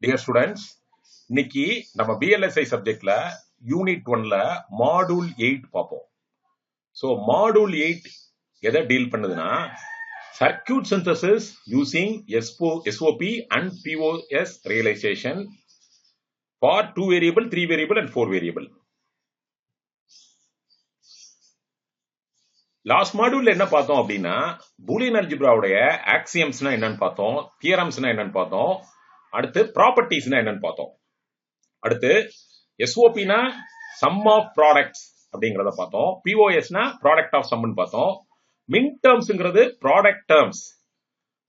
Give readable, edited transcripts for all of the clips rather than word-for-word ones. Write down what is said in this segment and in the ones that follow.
Dear students, இன்னைக்கு நம்ம BLSI சப்ஜெக்ட்ல யூனிட் 1ல மாடியூல் 8 பார்ப்போம். ஸோ மாடியூல் 8 எதை டீல் பண்ணுதுன்னா circuit synthesis using SOP and POS realization for 2 variable, 3 variable and 4 variable. Last மாடியூல்ல என்ன பார்த்தோம் அப்படின்னா பூலியன் அல்ஜிப்ராவுடைய ஆக்சியம்ஸ்னா என்னன்னு பார்த்தோம், தியரம்ஸ்னா என்னன்னு பார்த்தோம், அடுத்து ப்ராப்பர்ட்டிஸ்னா என்னன்னு பார்த்தோம். அடுத்து எஸ்ஓபினா சம் ஆஃப் ப்ராடக்ட்ஸ் அப்படிங்கறத பார்த்தோம், பிஓஎஸ்னா ப்ராடக்ட் ஆஃப் சம்னு பார்த்தோம், மின் டேர்ம்ஸ்ங்கிறது ப்ராடக்ட் டேர்ம்ஸ்,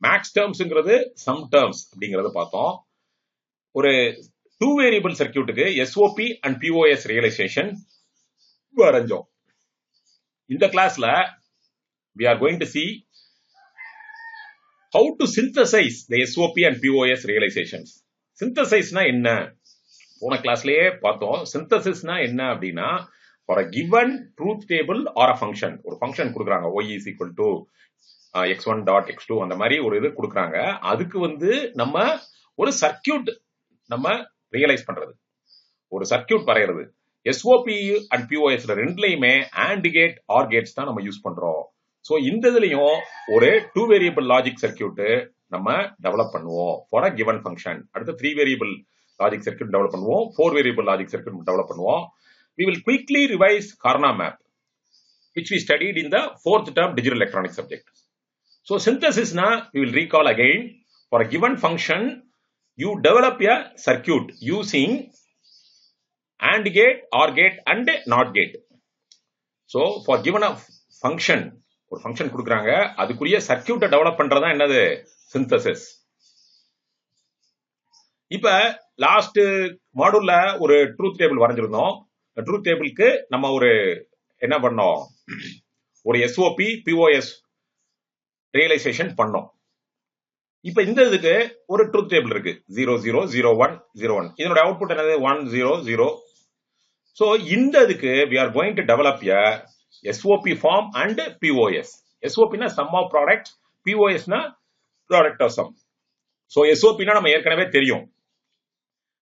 மேக்ஸ் டேர்ம்ஸ்ங்கிறது சம் டேர்ம்ஸ் அப்படிங்கறத பார்த்தோம். ஒரு 2 வேரியபிள் சர்க்யூட்டுக்கு எஸ்ஓபி அண்ட் பிஓஎஸ் ரியலைசேஷன் வரைஞ்சோம். இந்த கிளாஸ்ல we are going to see how to synthesize the SOP and POS realizations. Synthesizனா என்ன? போன கிளாஸ்லயே பார்த்தோம். சிந்தசிஸ்னா என்ன அப்படின்னா for a given truth table or a function, ஒரு ஃபங்க்ஷன் கொடுக்குறாங்க, y is equal to x1 dot x2 அந்த மாதிரி ஒரு இது கொடுக்குறாங்க. அதுக்கு நம்ம ஒரு சர்க்கியூட் நம்ம ரியலைஸ் பண்றது, ஒரு சர்க்கியூட் வரைகிறது. SOP அண்ட் POS ரெண்டுலயுமே AND கேட் ஆர் கேட்ஸ் தான் நம்ம யூஸ் பண்றோம். சோ இந்த இதுலயும் ஒரு 2 வேரியபிள் லாஜிக் சர்க்கியூட் நம்ம டெவலப் பண்ணுவோம் ஃபார் அ கிவன் ஃபங்க்ஷன். அடுத்து 3 வேரியபிள் லாஜிக் சர்க்கியூட் டெவலப் பண்ணுவோம், 4 வேரியபிள் லாஜிக் சர்க்கியூட் டெவலப் பண்ணுவோம். We will quickly revise Karnaugh map which we studied in the 4th term digital electronics subject. So synthesis na we will recall again, for a given function you develop a circuit using AND gate, OR gate and NOT gate. So for given a function, ஒரு function கொடுக்குறாங்க, அதுக்குரிய சர்க்கியூட்டை develop பண்றதா என்னது synthesis. இப்ப last மாடியூல்ல ஒரு truth table வரைஞ்சிருந்தோம். Truth டேபிளுக்கு நம்ம ஒரு என்ன பண்ணோம், ஒரு எஸ்ஓபி பிஓஎஸ் ரியலைசேஷன் பண்ணோம். இப்ப இந்த இதுக்கு ஒரு ட்ரூத் டேபிள் இருக்கு, 0 0 0 1 0 1. இதனுடைய அவுட்புட் என்னது 1 0 0. சோ இந்த இதுக்கு we are going to develop a SOP form and POS. SOP na sum of product, POS na product of sum. So SOP na நம்ம ஏற்கனவே தெரியும்.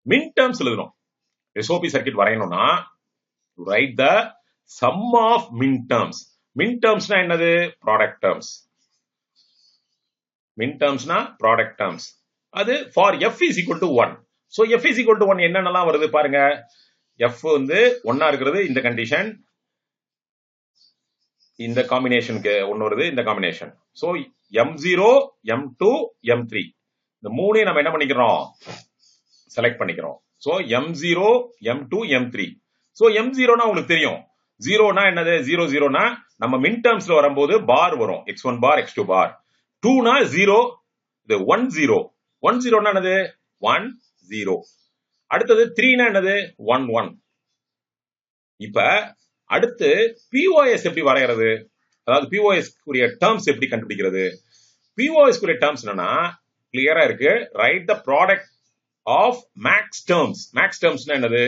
min terms எழுதணும். SOP சர்க்யூட் வரையணும்னா write the sum of min terms. min terms na என்னது product terms. min terms na product terms. அது for f is equal to 1. So f is equal to 1 என்னென்னலாம் வருது பாருங்க. f 1 இருக்கிறது இந்த condition, இந்த காம்பினேஷனுக்கு ஒன்னு வருது இந்த combination. So m0 m2 m3 இந்த மூணையும் நம்ம என்ன பண்ணிக்கிறோம், செலக்ட் பண்ணிக்கிறோம். So m0 m2 m3. So m0 னா உங்களுக்கு தெரியும், 0 னா என்னது 0 0 னா நம்ம மின் டர்ம்ஸ்ல வரும்போது பார் வரும், x1 பார் x2 பார். 2 னா 0, இது 1 0. 1 0 னா என்னது 1 0. அடுத்தது 3 னா என்னது 1 1. இப்ப அடுத்து POS எப்படி வரையறது, அதாவது POS உரிய டேர்ம்ஸ் எப்படி கண்டுபிடிக்கிறது. POS உரிய டேர்ம்ஸ் என்னன்னா கிளியரா இருக்கு, write the product of max terms. Max டேர்ம்ஸ்னா என்னது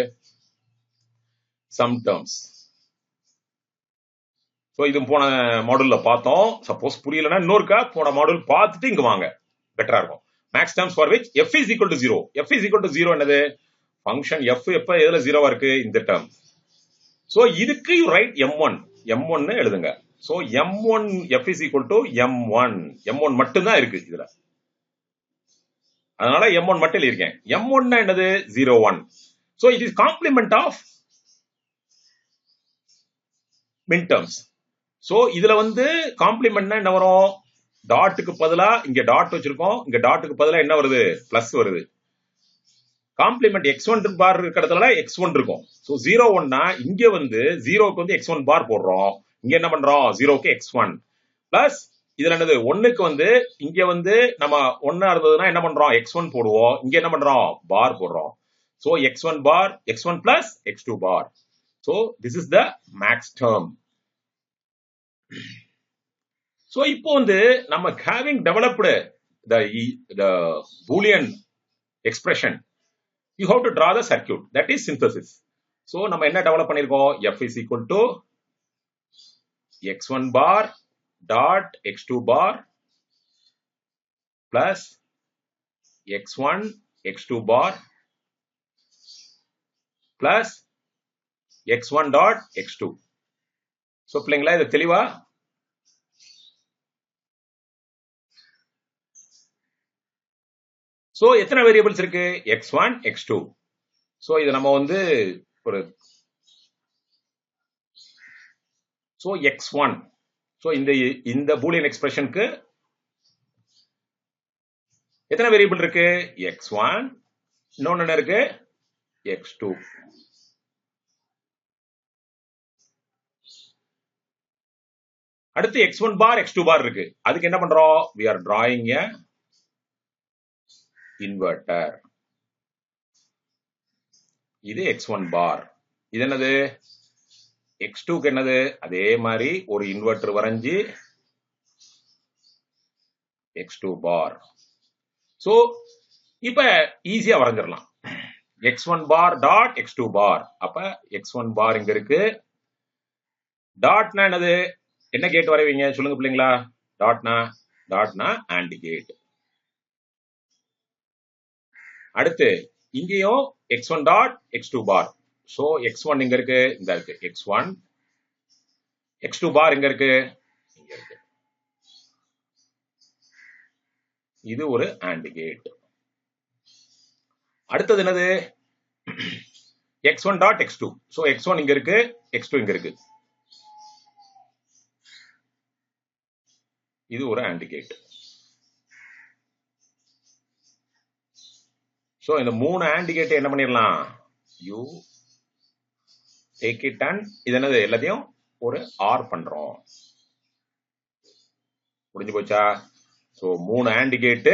சம் டேர்ம்ஸ். சோ இது போன மாடியூல்ல பார்த்தோம். சப்போஸ் புரியலன்னா இன்னொருக்கா போன மாடியூல் பார்த்துட்டு இங்க வாங்க, பெட்டரா இருக்கும். Maths terms for which f is equal to 0. f is equal to 0 என்னது ஃபங்க்ஷன் f எப்ப எதுல 0வா இருக்கு, இந்த டேர்ம். சோ இதுக்கு யூ ரைட் m1 m1 எழுதுங்க. So m1 f is equal to m1. m1 மட்டும் தான் இருக்கு இதுல, அதனால m1 மட்டும் எழுதிருக்கேன். m1 னா என்னது 0 1. So it is complement of minterms. So இதுல காம்ப்ளிமெண்ட்னா என்ன வரும், டாட்டுக்கு பதிலா இங்க டாட் வச்சிருக்கோம், இங்க டாட்டுக்கு பதிலா என்ன வருது பிளஸ் வருது. காம்ப்ளிமெண்ட் x1 பார் இருக்கிறதுல x1 இருக்கும். சோ 0 1 னா இங்க 0க்கு x1 பார் போடுறோம், இங்க என்ன பண்றோம் 0க்கு x1 பிளஸ் இதுல என்னது 1க்கு இங்க நம்ம 1 இருந்ததுன்னா என்ன பண்றோம் x1 போடுவோம், இங்க என்ன பண்றோம் பார் போடுறோம். So x1 bar x1 plus x2 bar. So this is the max term. So இப்போ நம்ம having developed the boolean expression, you have to draw the circuit, that is synthesis. So நம்ம என்ன develop பண்ணிருக்கோம், f is equal to x1 bar dot x2 bar plus x1 x2 bar plus x1 dot x2. So பிள்ளைங்களா இது தெளிவா? So எத்தனை variables இருக்கு? x1 x2. So இது நம்ம வந்து ஒரு சோ x1. சோ இந்த பூலியன் எக்ஸ்பிரஷனுக்கு எத்தனை வேரியபிள் இருக்கு? x1, இன்னொன்னு என்ன இருக்கு? x2. அடுத்து x1 bar x2 bar இருக்கு. அதுக்கு என்ன பண்றோம்? we are drawing a inverter. இது x1 bar. இது என்னது? x2 க்கு என்னது? அதே மாதிரி ஒரு இன்வெர்டர் வரைஞ்சி x2 bar. சோ இப்ப ஈஸியா வரைஞ்சிரலாம். x1 bar dot x2 bar. அப்ப x1 bar இங்க இருக்கு. டாட்னா என்னது? என்ன கேட் வரைவீங்க சொல்லுங்க பிள்ளைங்களா? டாட்னா AND கேட். அடுத்து இங்கேயும் x1 dot x2 bar. So x1 இங்க இருக்கு, இந்த இருக்கு x1. x2 bar இங்க இருக்கு, இங்க இருக்கு. இது ஒரு AND கேட். அடுத்தது என்னது? x1 dot x2. So x1 இங்க இருக்கு, x2 இங்க இருக்கு. இது ஒரு AND கேட். சோ இந்த மூணு AND கேட் என்ன பண்ணிரலாம்? you take it and இது என்னது? எல்லாத்தையும் ஒரு OR பண்றோம். புரிஞ்சு போச்சா? சோ மூணு AND கேட்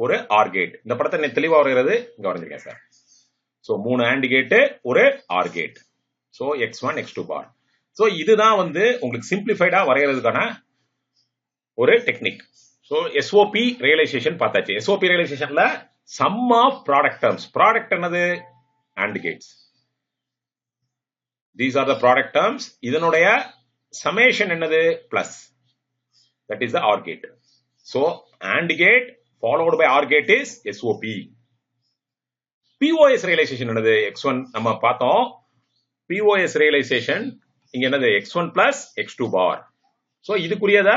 ஒரு OR கேட். இந்த படத்தை தெளிவா வரைகிறது இங்க வரைஞ்சிருக்கேன் சார். சோ மூணு AND கேட் ஒரு OR gate. So x1 x2 bar. So இதுதான் வந்து உங்களுக்கு சிம்பிளிஃபைடா வரைகிறதுக்கான ஒரு டெக்னிக். சோ SOP ரியலைசேஷன் பார்த்தாச்சு. SOP ரியலைசேஷன்ல sum of product terms. product என்னது? AND gates. These are the product terms. இதனுடைய summation என்னது? plus. That is the OR gate. So AND gate followed by OR gate is SOP. POS realization என்னது? x1 நம்ம பார்த்தோம். POS realization இங்க என்னது? x1 plus x2 bar. So இதுக்குரியத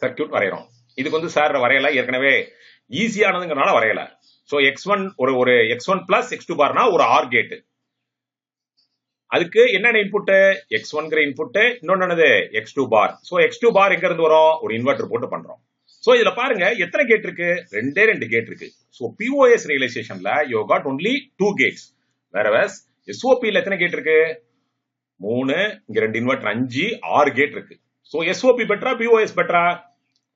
circuit வரையறோம். இதுக்கு வந்து சார் வரையல, ஏற்கனவே ஈஸியானதுங்கறனால வரையல. சோ x1 ஒரு x1 plus x2 barனா ஒரு OR கேட். அதுக்கு என்னென்ன இன்புட்? x1ங்கற இன்புட், இன்னொன்னு என்னது? x2 bar. So x2 bar எங்க இருந்து வரும்? ஒரு இன்வெர்ட்டர் போட்டு பண்றோம். சோ இதுல பாருங்க எத்தனை கேட் இருக்கு? ரெண்டு கேட் இருக்கு. So POS ரியலைசேஷன்ல you got only 2 gates. whereas SOP ல எத்தனை கேட் இருக்கு? 3, இங்க ரெண்டு இன்வெர்ட்டர் 5, 6 கேட் இருக்கு. சோ SOP பெட்டரா POS பெட்டரா?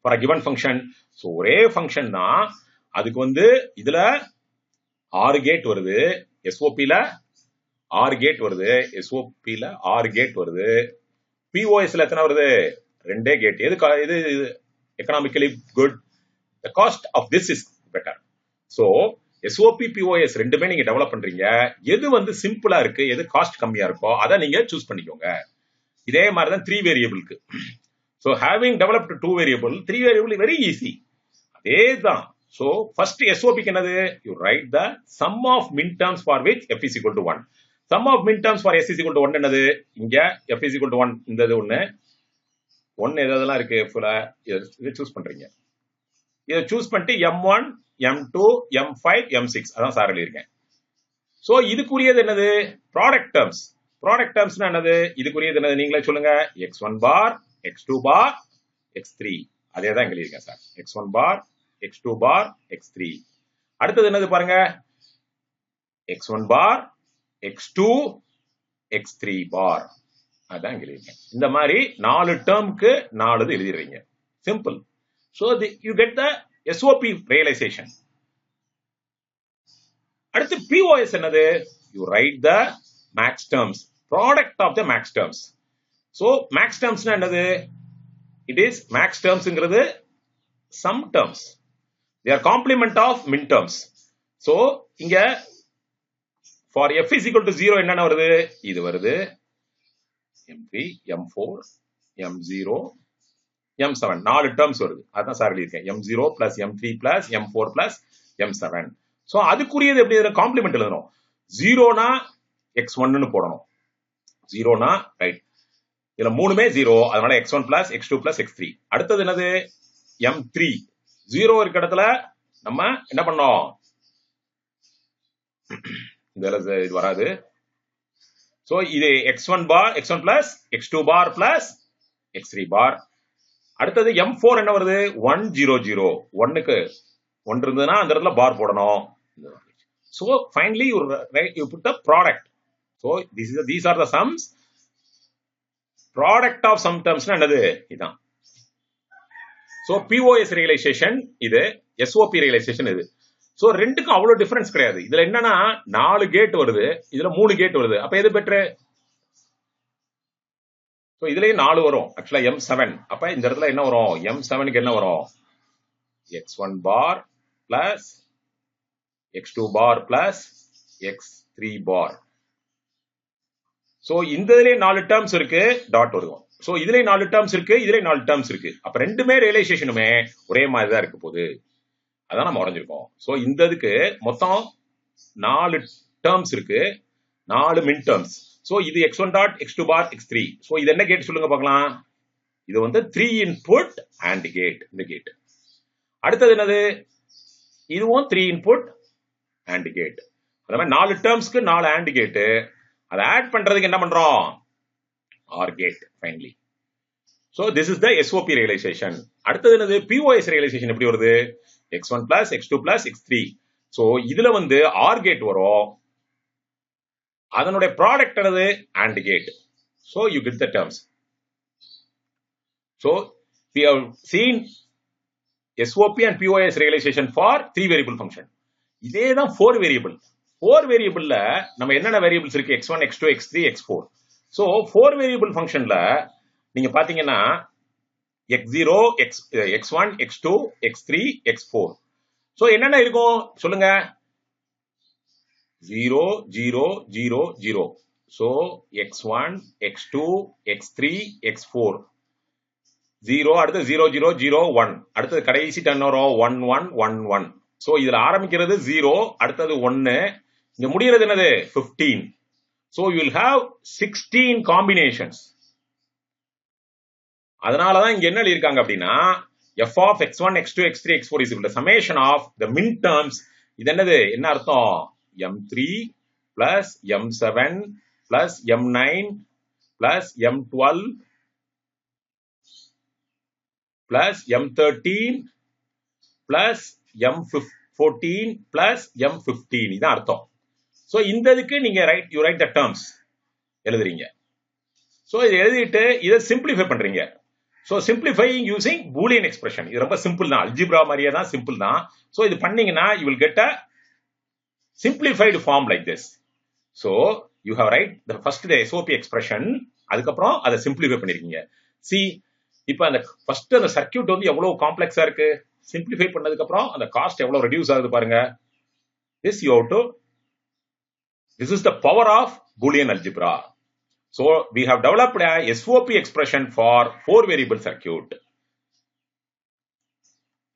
for a given function. So ஒரே ஃபங்க்ஷன் தான், அதுக்கு வந்து இதுல 6 கேட் வருது, SOP ல 6 கேட் வருது, SOP ல 6 கேட் வருது. POS ல எத்தனை வருது? ரெண்டே கேட். இது economically good. the cost of this is better. so SOP POS ரெண்டுமே நீங்க டெவலப் பண்றீங்க. எது வந்து சிம்பிளா இருக்கு, எது காஸ்ட் கம்மியா இருக்கோ அதை நீங்க சூஸ் பண்ணிக்கோங்க. இதே மாதிரி தான் 3 வேரியபிளுக்கு. so having developed 2 variable, 3 variable very easy. அதேதான். so first SOP க்கு என்னது? you write the sum of min terms for which f is equal to 1. sum of min terms for s is equal to 1 என்னது? இங்க f is equal to 1, இந்த இது ஒன்னு எதெல்லாம் இருக்கு? இதை சூஸ் பண்றீங்க. இதை சூஸ் பண்ணிட்டு m1 m2 m5 m6 அதான் சார் எழுதியிருக்கேன். சோ இதுக்குரியது என்னது? Product terms. ப்ராடக்ட் டேர்ம்ஸ்னா என்னது? இதுக்குரியது என்னது? நீங்களே சொல்லுங்க. x1 bar x2 bar x3. அதே தான் எழுதியிருக்கேன் sir. x1 bar x2 bar x3. அடுத்தது என்னது பாருங்க? x1 bar x2 x3 bar. அதான் எழுதியிருக்கேன். இந்த மாதிரி 4 டேர்முக்கு 4 இது எழுதிடுறீங்க. Simple. so you get the SOP realization. அடுத்து POS என்னது? you write the max terms, product of the max terms. so max terms என்னது? it is max termsங்கிறது sum terms. they are complement of min terms. so இங்க for f is equal to 0 என்னென்ன வருது? இது வருது. m3 m4 m0 m7 4 terms வருது. அதான் sir எழுதியிருக்கேன். m0 plus m3 plus m4 plus m7. So அதுக்குரியது எப்படி காம்ப்ளிமெண்ட் எழுதணும். 0னா x1 போடணும். 0னா ரைட், இதுல மூணுமே 0, அதனால x1 plus x2 plus x3. அடுத்தது என்னது m3. 0 இருக்க இடத்துல நம்ம என்ன பண்ணோம், இது வராது. சோ இது x1 bar, x1 plus x2 bar plus x3 பார். அடுத்தது m4 என்ன வருது, 1 0 0. 1க்கு 1 இருந்ததுன்னா அந்த இடத்துல பார் போடணும். So finally you put the product. So these are the sums. Product of sum terms என்னது இதான். So POS realization இது, SOP realization இது. So ரெண்டுக்கும் அவ்வளவு டிஃபரன்ஸ் கிடையாது. இதுல என்னன்னா 4 கேட் வருது, இதுல 3 கேட் வருது. அப்ப எது பெட்டர்? So இதுலயே 4 வரும். ஆக்சுவலா M7. அப்ப இந்த இடத்துல என்ன வரும், M7க்கு என்ன வரும், x1 bar plus x2 bar plus x3 bar. So இந்த இதுலயே 4 டேர்ம்ஸ் இருக்கு, டாட் வரும். சோ இதுலயே 4 டேர்ம்ஸ் இருக்கு, இதுலயே 4 டேர்ம்ஸ் இருக்கு. அப்ப ரெண்டுமே ரியலைசேஷனுமே ஒரே மாதிரி தான் இருக்க போகுது. அதான் நம்ம வரைஞ்சிருக்கோம். சோ இந்த இதுக்கு மொத்தம் 4 டேர்ம்ஸ் இருக்கு, 4 மின் டேர்ம்ஸ். சோ இது x1 டாட், x2 பார், x3. சோ இது என்ன கேட் சொல்லுங்க பார்க்கலாம். இது வந்து 3 இன்புட் AND கேட். இந்த கேட். அடுத்தது என்னது, இதுவும் 3 இன்புட் AND கேட். அதே மாதிரி 4 டேர்ம்ஸ்க்கு 4 AND கேட். அதை ஆட் பண்றதுக்கு என்ன பண்றோம், OR gate finally. So this is the SOP realisation. அடுத்தது என்னது, POS ரியலைசேஷன் எப்படி வருது, x1 plus x2 plus x3. So இதுல வந்து OR கேட் வரும், அதனுடைய ப்ராடக்ட் என்னது AND gate. So you get the terms. So we have seen SOP and POS realization for 3 variable function. இதே தான் 4 variable. 4 variableல நம்ம என்னென்ன வேரியபிள்ஸ் இருக்கு, x1 x2 x3 x4. So 4 variable functionல நீங்க பாத்தீங்கன்னா x0 x1 x2 x3 x4. So என்னென்ன இருக்கும் சொல்லுங்க, 0 0 0 0. So x1 x2 x3 x4 0, அடுத்து 0 0 0 1, அடுத்தது கடைசி டர்ன் வரும் 1 1 1 1. சோ இதுல ஆரம்பிக்கிறது 0, அடுத்தது 1, இங்க முடியறது என்னது 15. So you will have 16 combinations. அதனாலதான் இங்க என்ன எழுதிருக்காங்க அப்படின்னா f of x1 x2 x3 x4 is equal to summation of the min terms. இது என்னது, என்ன அர்த்தம், m3 plus m7 plus m9 plus m12 plus m13 plus m14 plus m15. இதான் அர்த்தம். சோ இந்த இதுக்கு நீங்க you write the terms எழுதுறீங்க. சோ இதை எழுதிட்டு இதை சிம்பிளிஃபை பண்றீங்க. So simplifying using Boolean expression. இது ரொம்ப சிம்பிள் தான், அல்ஜிப்ரா மாதிரியே தான், சிம்பிள் தான். சோ இது பண்ணீங்கன்னா you will get a simplified form like this. So you have write the first the SOP expression, அதுக்கப்புறம் அதை சிம்பிளிஃபை பண்ணிருக்கீங்க. See இப்போ அந்த ஃபர்ஸ்ட் அந்த சர்க்யூட் வந்து எவ்வளவு காம்ப்ளெக்ஸா இருக்கு, சிம்பிளிஃபை பண்ணதுக்கு அப்புறம் அந்த காஸ்ட் எவ்வளவு ரெடியூஸ் ஆகுது பாருங்க. This is the power of Boolean algebra. So we have developed a SOP expression for 4 variable circuit.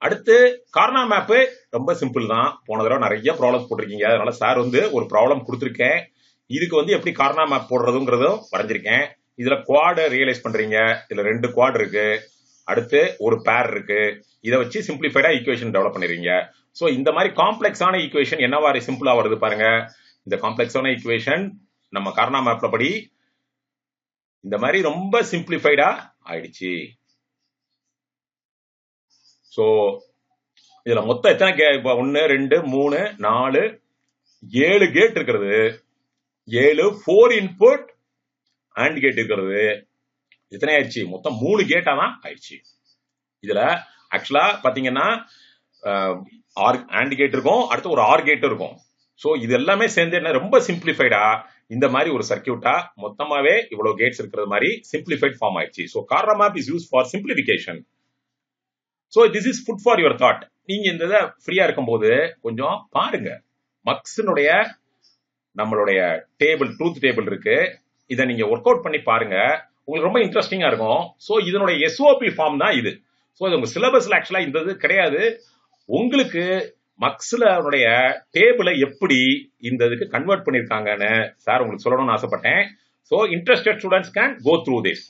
அடுத்து கார்னா மேப் ரொம்ப சிம்பிள் தான். போன தடவை நிறைய ப்ராப்ளம்ஸ் போட்டிருக்கீங்க, அதனால சார் வந்து ஒரு ப்ராப்ளம் கொடுத்துருக்கேன். இதுக்கு வந்து எப்படி கார்னா மேப் போடுறதுங்கிறதும் வரைஞ்சிருக்கேன். இதுல குவாட் ரியலைஸ் பண்றீங்க, இதுல 2 குவாட் இருக்கு, அடுத்து ஒரு பேர் இருக்கு. இதை வச்சு சிம்பிளிஃபைடா ஈக்குவேஷன் டெவலப் பண்ணிருக்கீங்க. சோ இந்த மாதிரி காம்ப்ளெக்ஸான ஈக்குவேஷன் என்னவாறு சிம்பிளா வருது பாருங்க. இந்த காம்ப்ளெக்ஸான ஈக்குவேஷன் நம்ம கார்னா மேப்ல படி இந்த மாதிரி ரொம்ப சிம்பிளிஃபைடா ஆயிடுச்சு. சோ இதுல மொத்தம் எத்தனை 1 2 3 4 7 கேட் இருக்கிறது, 7 4 இன்புட் AND கேட் இருக்கிறது. எத்தனை ஆயிடுச்சு, மொத்தம் 3 கேட்டா தான் ஆயிடுச்சு. இதுல ஆக்சுவலா பாத்தீங்கன்னா AND கேட் இருக்கும், அடுத்து ஒரு OR கேட் இருக்கும். சோ இது எல்லாமே சேர்ந்து என்ன ரொம்ப சிம்பிளிஃபைடா இந்த மாதிரி ஒரு சர்க்யூட்டா மொத்தமாவே இவ்வளவு கேட்ஸ் இருக்கிறது மாதிரி சிம்பிளிஃபைட் ஃபார்ம் ஆயிடுச்சு. So Karnaugh map is use for simplification. So this is food for your thought. நீங்க இந்த இதை ஃப்ரீயா இருக்கும்போது கொஞ்சம் பாருங்க. மக்ஸினுடைய நம்மளுடைய டேபிள், ட்ரூத் டேபிள் இருக்கு, இதை நீங்க ஒர்க் அவுட் பண்ணி பாருங்க, உங்களுக்கு ரொம்ப இன்ட்ரெஸ்டிங்கா இருக்கும். சோ இதனுடைய SOP ஃபார்ம் தான் இது. சோ இது உங்க சிலபஸ்ல ஆக்சுவலா இந்த இது கிடையாது. உங்களுக்கு மக்ஸ்ல அவருடைய டேபிளை எப்படி இந்த இதுக்கு கன்வெர்ட் பண்ணிருக்காங்கன்னு சார் உங்களுக்கு சொல்லணும்னு ஆசைப்பட்டேன். So interested students can go through this.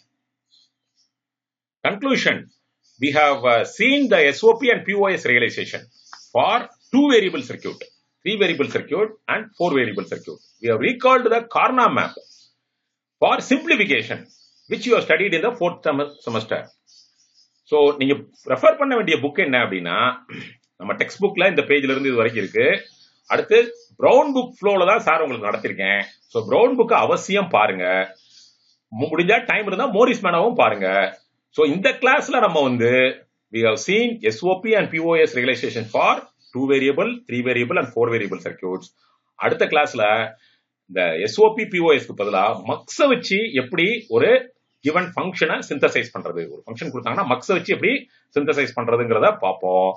Conclusion: we have seen the SOP and POS realization for 2 variable circuit, 3 variable circuit and 4 variable circuit. We have recalled the Karnaugh map for simplification, which you have studied in the 4th semester. So நீங்க refer பண்ண வேண்டிய book என்ன அப்படின்னா, நம்ம text புக்ல இந்த பேஜ்ல இருந்து இது வரைக்கும் இருக்கு. அடுத்து பிரவுன் புக் ஃப்ளோல தான் சார் உங்களுக்கு நடத்திருக்கேன். ஸோ பிரவுன் புக் அவசியம் பாருங்க. முடிஞ்சா டைம் இருந்தா மோரிஸ் மேனாவும் பாருங்க. ஸோ இந்த கிளாஸ்ல நம்ம வந்து we have seen SOP and POS realization for 2 variable, 3 variable and 4 variable circuits. அடுத்த கிளாஸ்ல இந்த SOP POS க்கு பதிலா மக்ஸ வச்சு எப்படி ஒரு given ஃபங்க்ஷனை சிந்தசைஸ் பண்றது, ஒரு ஃபங்க்ஷன் கொடுத்தாங்கன்னா மக்ஸ வச்சு எப்படி சிந்தசைஸ் பண்றதுங்கிறத பார்ப்போம்.